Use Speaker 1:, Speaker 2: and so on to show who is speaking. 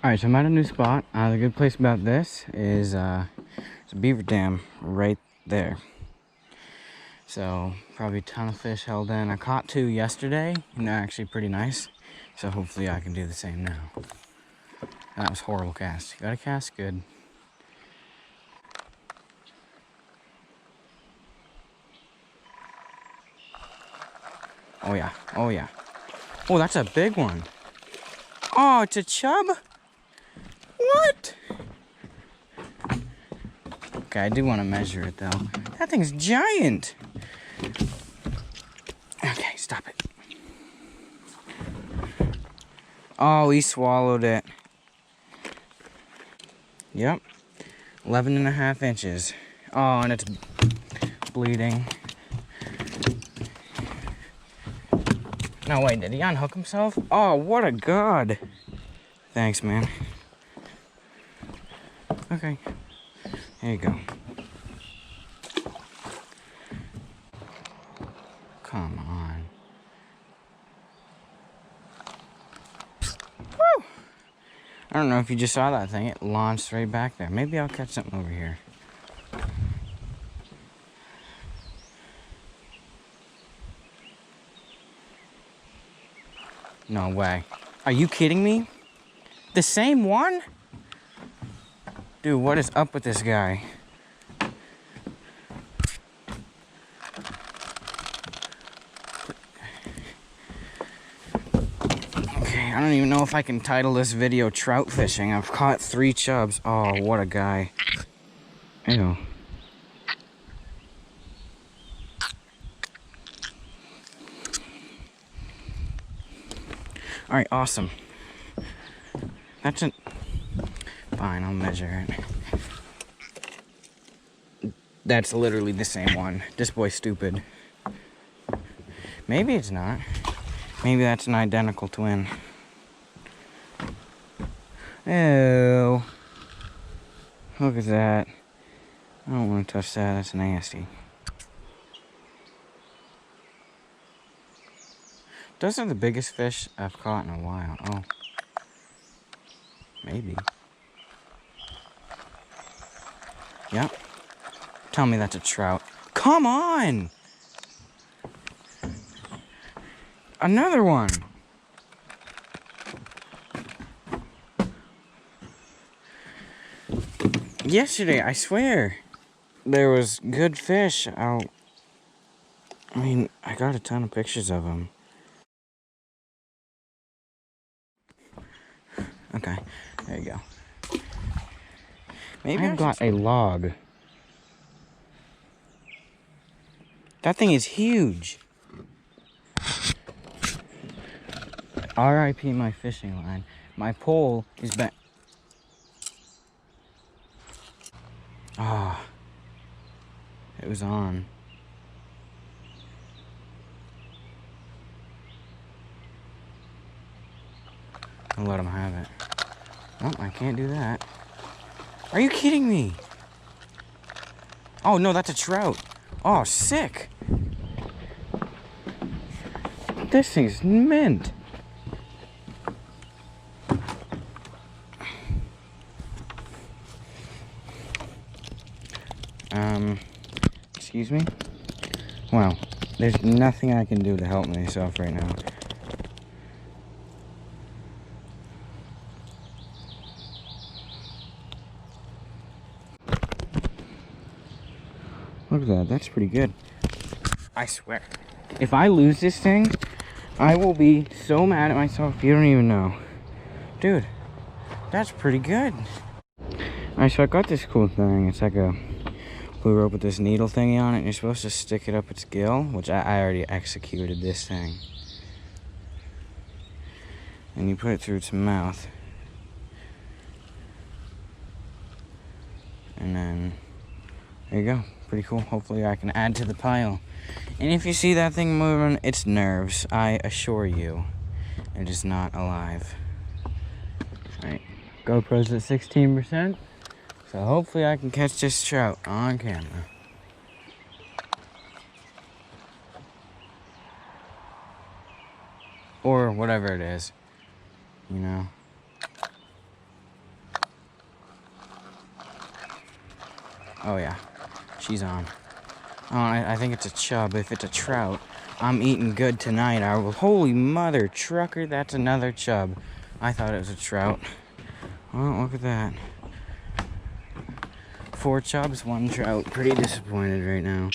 Speaker 1: Alright, so I'm at a new spot. The good place about this is there's a beaver dam right there. So probably a ton of fish held in. I caught 2 yesterday, and they're actually pretty nice. So hopefully I can do the same now. That was a horrible cast. You got a cast? Good. Oh yeah, oh yeah. Oh, that's a big one. Oh, it's a chub? What? Okay, I do want to measure it though. That thing's giant. Okay, stop it. Oh, he swallowed it. Yep, 11.5 inches. Oh, and it's bleeding. No, wait, did he unhook himself? Oh, what a god. Thanks, man. Okay, here you go. Come on. Woo! I don't know if you just saw that thing. It launched right back there. Maybe I'll catch something over here. No way. Are you kidding me? The same one? Dude, what is up with this guy? Okay, I don't even know if I can title this video trout fishing. I've caught 3 chubs. Oh, what a guy. Ew. Alright, awesome. That's it. Fine, I'll measure it. That's literally the same one. This boy's stupid. Maybe it's not. Maybe that's an identical twin. Ew. Look at that. I don't want to touch that. That's nasty. Those are the biggest fish I've caught in a while. Oh. Maybe. Yep. Tell me that's a trout. Come on! Another one! Yesterday, I swear, there was good fish out. I mean, I got a ton of pictures of them. Okay, there you go. Maybe I've got a log. That thing is huge. RIP my fishing line. My pole is back. Ah, it was on. I'll let him have it. Oh, I can't do that. Are you kidding me? Oh no, that's a trout. Oh, sick. This thing's mint. Excuse me? Wow, there's nothing I can do to help myself right now. Look at that, that's pretty good. I swear. If I lose this thing, I will be so mad at myself, you don't even know. Dude, that's pretty good. Alright, so I got this cool thing. It's like a blue rope with this needle thingy on it, and you're supposed to stick it up its gill, which I already executed this thing. And you put it through its mouth. And then, there you go. Pretty cool. Hopefully I can add to the pile. And if you see that thing moving, it's nerves. I assure you, it is not alive. Alright, GoPro's at 16%. So hopefully I can catch this trout on camera. Or whatever it is, you know. Oh yeah, she's on. Oh, I think it's a chub. If it's a trout, I'm eating good tonight. Holy mother trucker, that's another chub. I thought it was a trout. Oh, look at that. 4 chubs, 1 trout. Pretty disappointed right now.